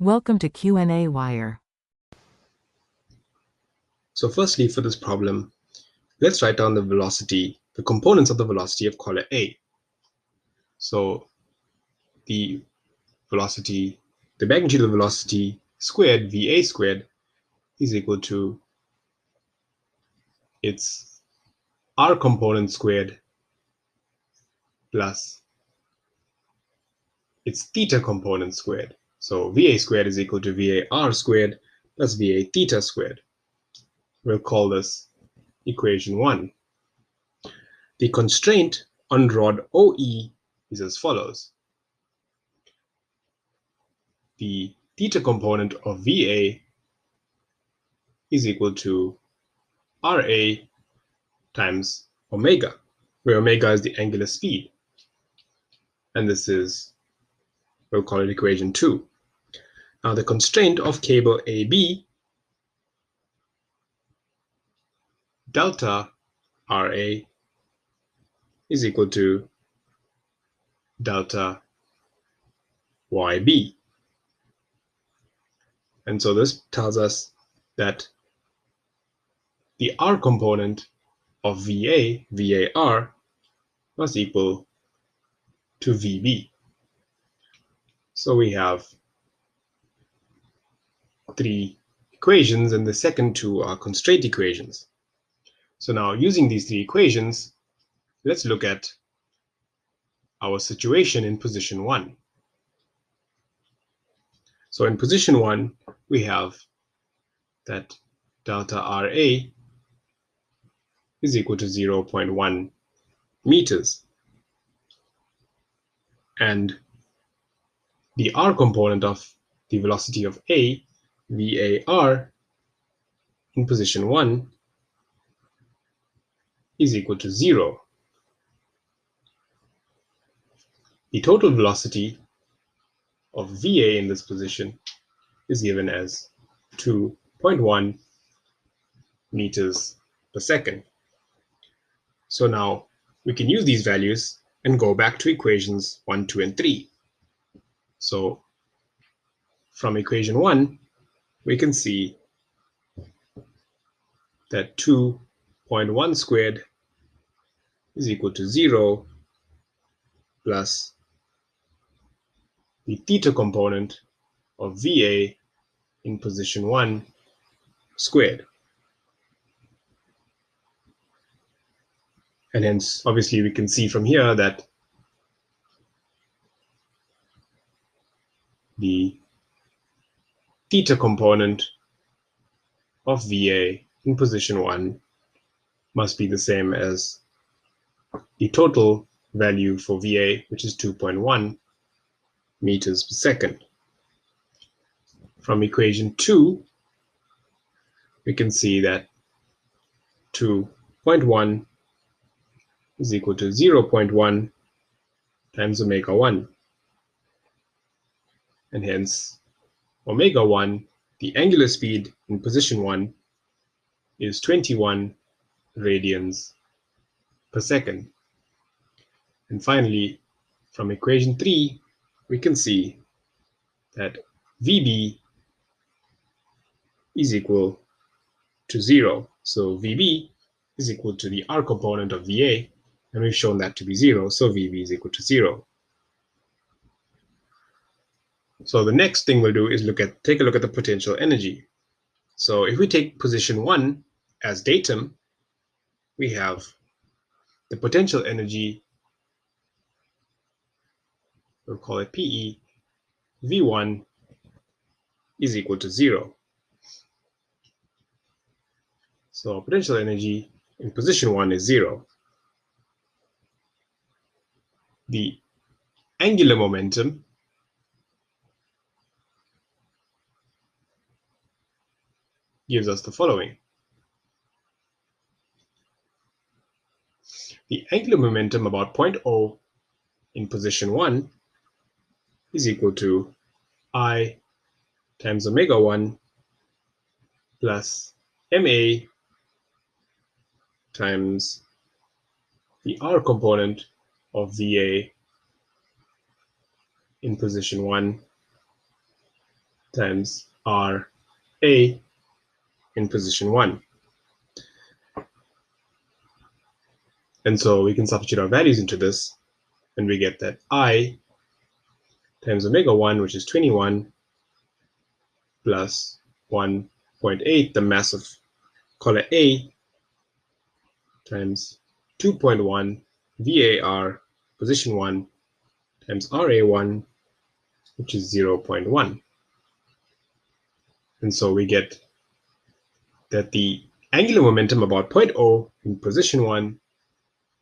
Welcome to qnawire. So firstly, for this problem, let's write down the velocity, the components of the velocity of collar A. So the velocity, the magnitude of the velocity squared, VA squared, is equal to its R component squared plus its theta component squared. So VA squared is equal to VAR squared plus VA theta squared. We'll call this equation 1. The constraint on rod OE is as follows. The theta component of VA is equal to RA times omega, where omega is the angular speed. And this is, we'll call it equation 2. Now the constraint of cable AB, delta RA is equal to delta YB. And so this tells us that the R component of VAR, must equal to VB. So we have 3 equations, and the second 2 are constraint equations. So now, using these 3 equations, let's look at our situation in position 1. So in position 1, we have that delta RA is equal to 0.1 meters. And the R component of the velocity of A, VAR, in position 1 is equal to 0. The total velocity of VA in this position is given as 2.1 meters per second. So now we can use these values and go back to equations 1, 2, and 3. So from equation 1, we can see that 2.1 squared is equal to 0 plus the theta component of VA in position 1 squared. And hence, obviously, we can see from here that the theta component of VA in position 1 must be the same as the total value for VA, which is 2.1 meters per second. From equation 2, we can see that 2.1 is equal to 0.1 times omega 1. And hence, omega 1, the angular speed in position 1, is 21 radians per second. And finally, from equation 3, we can see that VB is equal to 0. So VB is equal to the R component of VA, and we've shown that to be 0, so VB is equal to 0. So the next thing we'll do is take a look at the potential energy. So if we take position 1 as datum, we have the potential energy, we'll call it PE, V1 is equal to 0. So potential energy in position 1 is 0. The angular momentum gives us the following. The angular momentum about point O in position 1 is equal to I times omega 1 plus MA times the R component of VA in position 1 times RA in position 1. And so we can substitute our values into this, and we get that I times omega 1, which is 21, plus 1.8, the mass of collar A, times 2.1 VAR, position 1, times RA1, which is 0.1. And so we get that the angular momentum about point O in position 1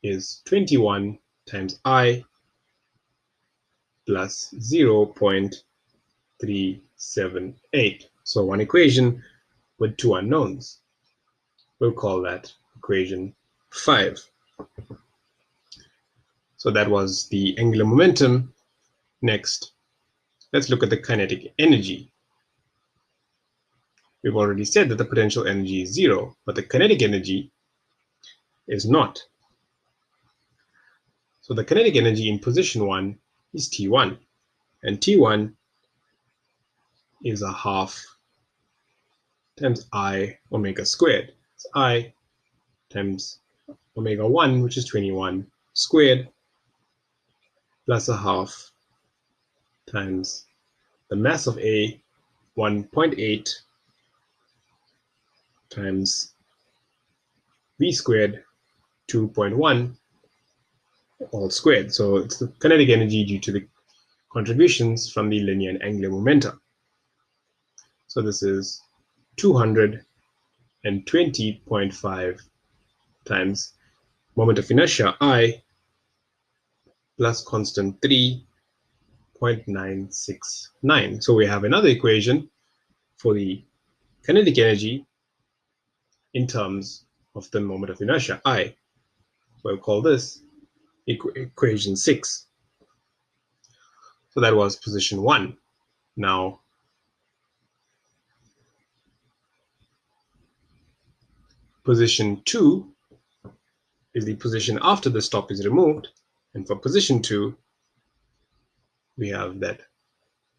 is 21 times I plus 0.378. So one equation with two unknowns. We'll call that equation 5. So that was the angular momentum. Next, let's look at the kinetic energy. We've already said that the potential energy is 0, but the kinetic energy is not. So the kinetic energy in position 1 is T1, and T1 is a half times I omega squared. It's I times omega 1, which is 21 squared, plus a half times the mass of A, 1.8, times V squared, 2.1, all squared. So it's the kinetic energy due to the contributions from the linear and angular momentum. So this is 220.5 times moment of inertia I plus constant 3.969. So we have another equation for the kinetic energy in terms of the moment of inertia I. We'll call this equation 6. So that was position 1. Now, position 2 is the position after the stop is removed. And for position 2, we have that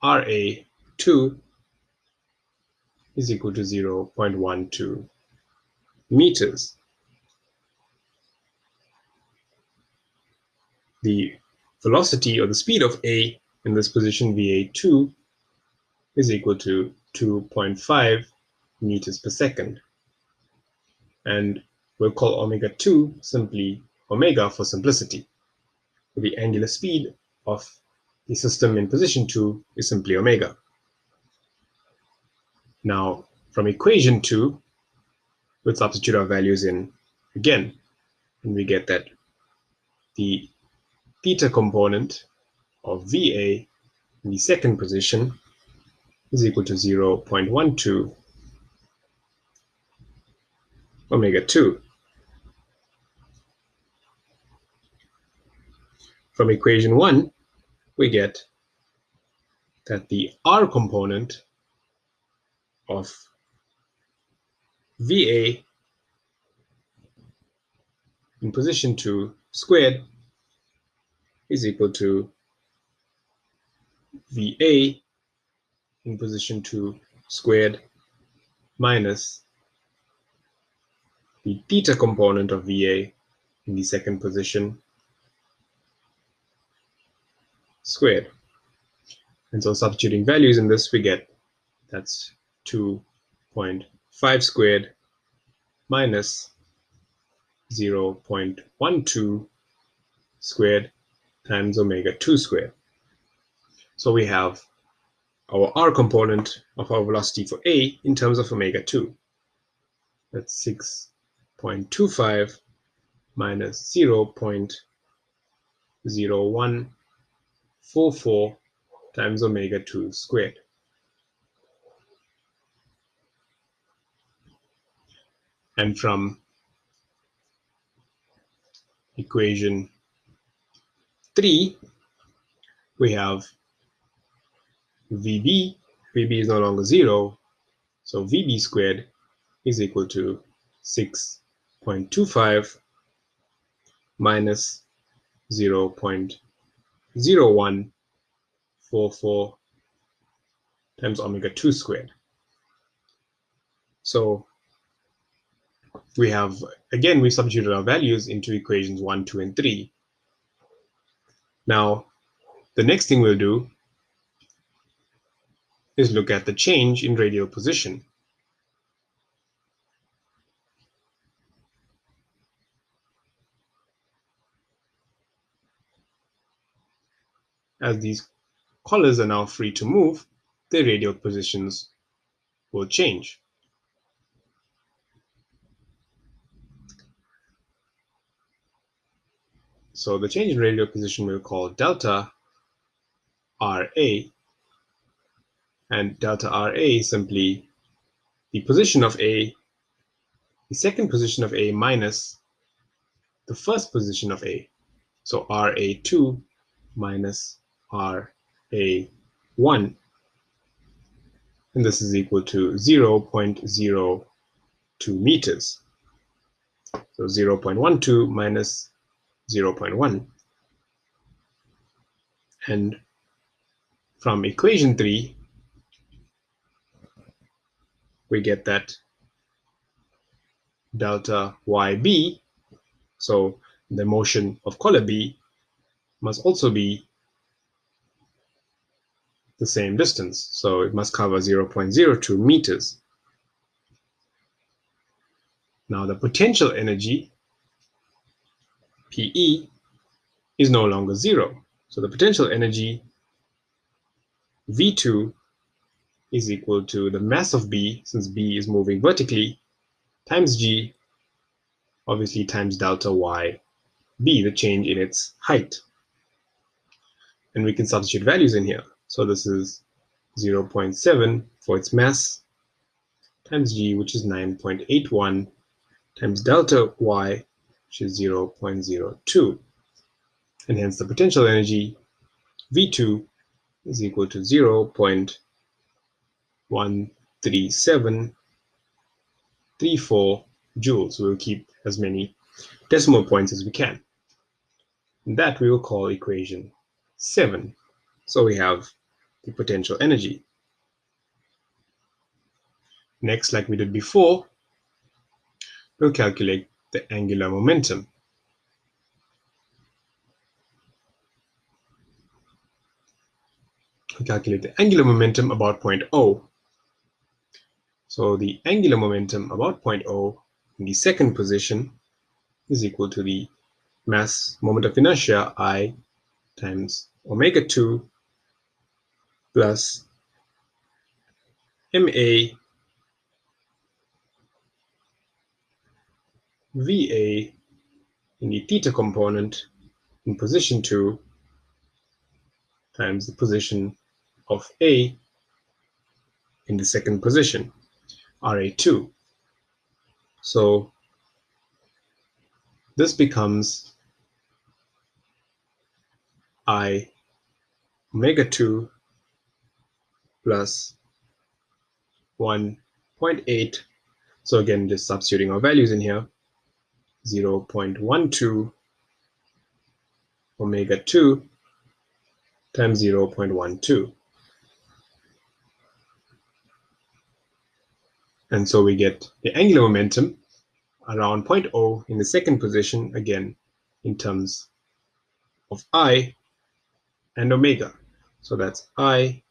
RA2 is equal to 0.12 meters. The velocity or the speed of A in this position, VA2, is equal to 2.5 meters per second. And we'll call omega 2 simply omega for simplicity. The angular speed of the system in position 2 is simply omega. Now, from equation 2, we'll substitute our values in again, and we get that the theta component of VA in the second position is equal to 0.12 omega 2. From equation 1, we get that the R component of VA in position 2 squared is equal to VA in position 2 squared minus the theta component of VA in the second position squared. And so substituting values in this, we get that's 2.5 squared minus 0.12 squared times omega 2 squared. So we have our R component of our velocity for A in terms of omega 2. That's 6.25 minus 0.0144 times omega 2 squared. And from equation 3, we have VB. VB is no longer 0, so VB squared is equal to 6.25 minus 0.0144 times omega 2 squared. So we have, again, we substituted our values into equations 1, 2, and 3. Now, the next thing we'll do is look at the change in radial position. As these collars are now free to move, their radial positions will change. So the change in radial position we'll call delta RA, and delta RA is simply the position of A, the second position of A minus the first position of A. So RA2 minus RA1, and this is equal to 0.02 meters. So 0.12 minus 0.1. And from equation 3, we get that delta YB, so the motion of collar B, must also be the same distance. So it must cover 0.02 meters. Now the potential energy, PE, is no longer 0. So the potential energy, V2, is equal to the mass of B, since B is moving vertically, times G, obviously times delta Y B, the change in its height. And we can substitute values in here. So this is 0.7 for its mass, times G, which is 9.81, times delta Y, which is 0.02. And hence the potential energy, V2, is equal to 0.13734 joules. We'll keep as many decimal points as we can. And that we will call equation 7. So we have the potential energy. Next, like we did before, we'll calculate the angular momentum. We'll calculate the angular momentum about point O. So the angular momentum about point O in the second position is equal to the mass moment of inertia I times omega 2 plus MA VA in the theta component in position 2 times the position of A in the second position, RA2. So this becomes I omega 2 plus 1.8. So again, just substituting our values in here, 0.12 omega 2 times 0.12. And so we get the angular momentum around point O in the second position, again, in terms of I and omega. So that's I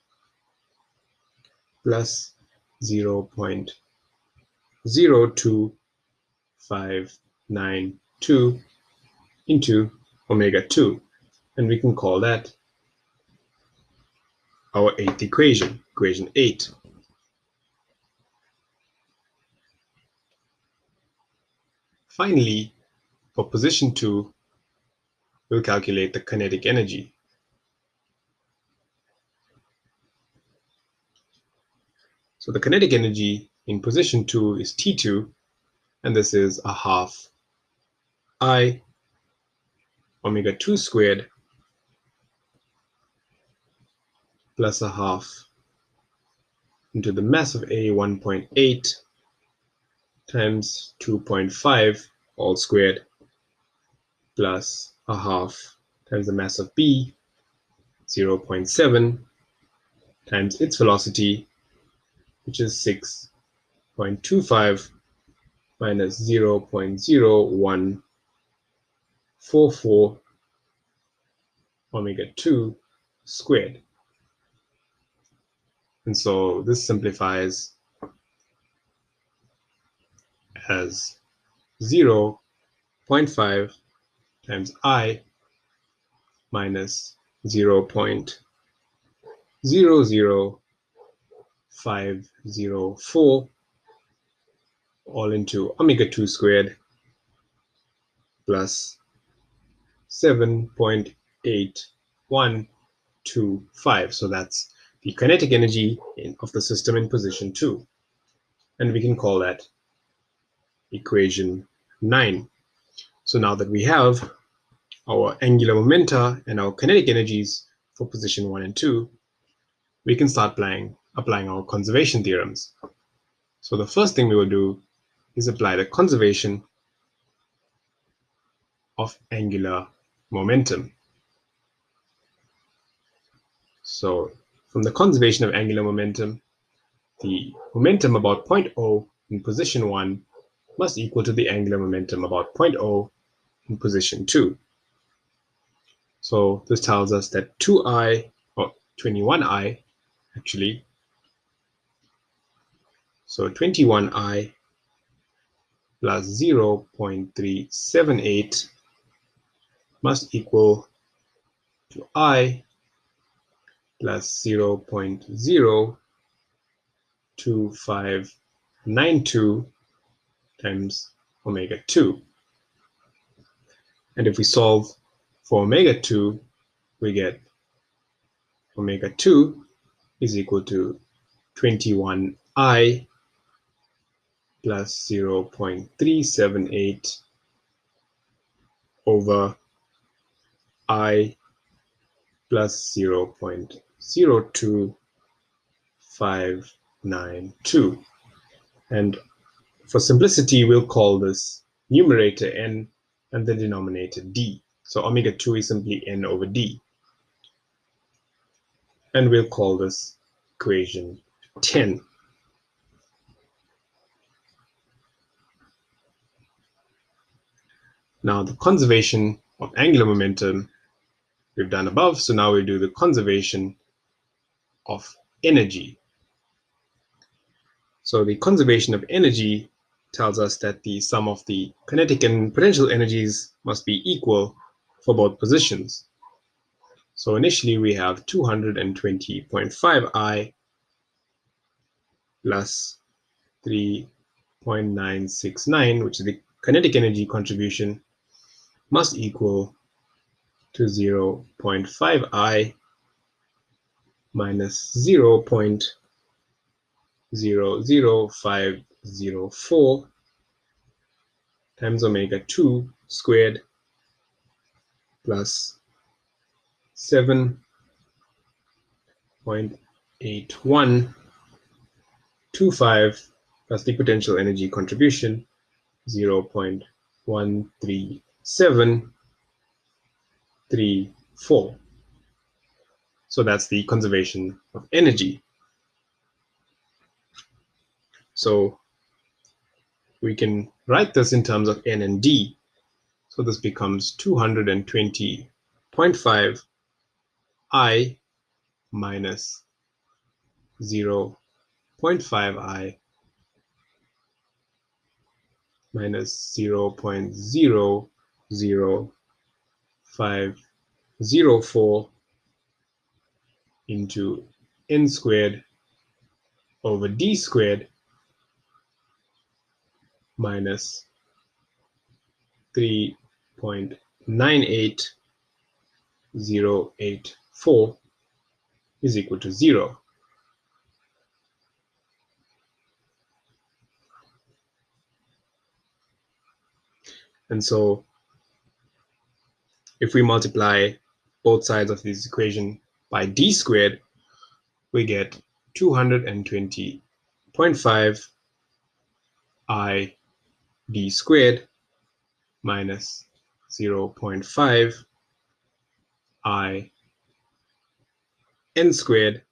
plus 0.02592 into omega 2. And we can call that our eighth equation, equation 8. Finally, for position 2, we'll calculate the kinetic energy. So the kinetic energy in position 2 is T2, and this is a half I omega 2 squared plus a half into the mass of A 1.8 times 2.5 all squared plus a half times the mass of B 0.7 times its velocity, which is 6.25 minus 0.0144 omega 2 squared. And so this simplifies as 0.5 times I minus 0.00504 all into omega 2 squared plus 7.8125. So that's the kinetic energy of the system in position 2. And we can call that equation 9. So now that we have our angular momenta and our kinetic energies for position 1 and 2, we can start applying our conservation theorems. So the first thing we will do is apply the conservation of angular momentum. So from the conservation of angular momentum, the momentum about point O in position 1 must equal to the angular momentum about point O in position 2. So this tells us that 2I, or 21I actually, so 21I plus 0.378 must equal to I plus 0.02592 times omega 2. And if we solve for omega 2, we get omega 2 is equal to 21I plus 0.378 over I plus 0.02592. And for simplicity, we'll call this numerator n and the denominator d. So omega 2 is simply n over d. And we'll call this equation 10. Now the conservation of angular momentum we've done above, so now we do the conservation of energy. So the conservation of energy tells us that the sum of the kinetic and potential energies must be equal for both positions. So initially we have 220.5 I plus 3.969, which is the kinetic energy contribution, must equal to 0.5 I minus 0.00504 times omega 2 squared plus 7.8125 plus the potential energy contribution 0.13734. So that's the conservation of energy. So we can write this in terms of N and D. So this becomes 220.5 I minus 0.5 I minus 0.00504 into N squared over D squared minus 3.98084 is equal to 0. And so if we multiply both sides of this equation by d squared, we get 220.5 I d squared minus 0.5 I n squared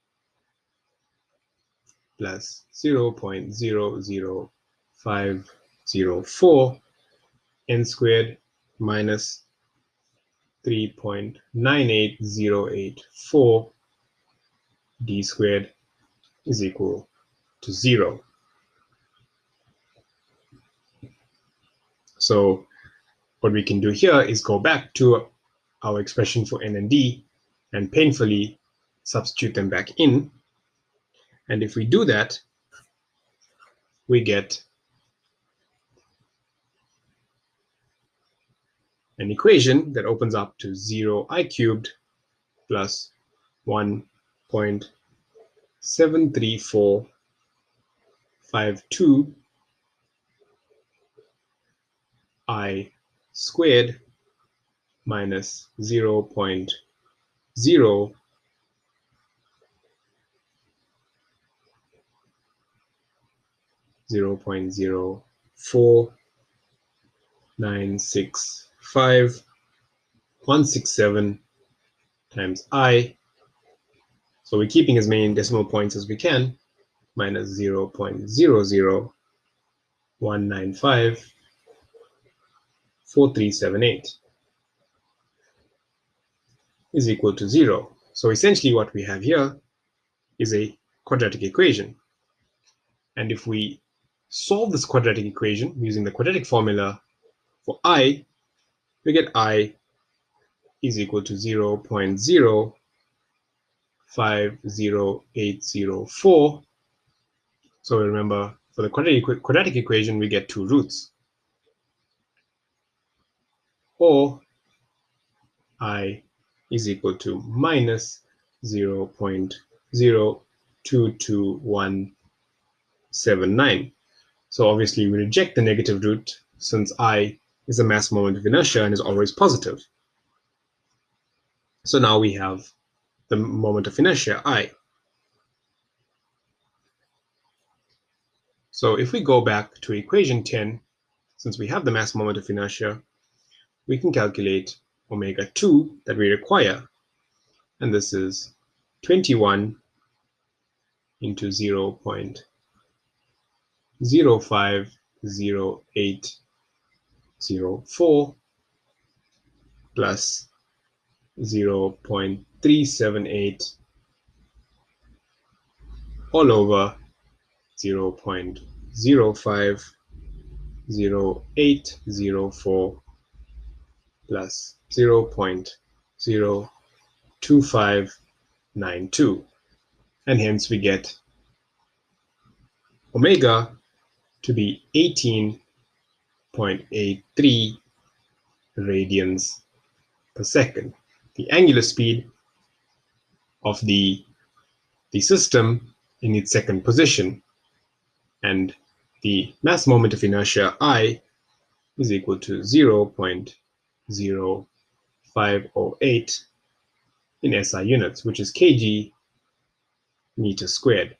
plus 0.00504 n squared minus 3.98084 d squared is equal to 0. So what we can do here is go back to our expression for n and d and painfully substitute them back in. And if we do that, we get an equation that opens up to 0i cubed plus 1.73452 I squared minus 0.04965 times I. So we're keeping as many decimal points as we can, minus 0.001954378 is equal to 0. So essentially what we have here is a quadratic equation. And if we solve this quadratic equation using the quadratic formula for I, we get I is equal to 0.050804. So remember, for the quadratic equation, we get two roots. Or I is equal to minus 0.022179. So obviously we reject the negative root since I is the mass moment of inertia and is always positive. So now we have the moment of inertia, I. So if we go back to equation 10, since we have the mass moment of inertia, we can calculate omega 2 that we require. And this is 21 into 0.050804 plus 0.378 all over 0.050804 plus 0.02592. And hence we get omega to be 18.83 radians per second. The angular speed of the system in its second position, and the mass moment of inertia I is equal to 0.0508 in SI units, which is kg meter squared.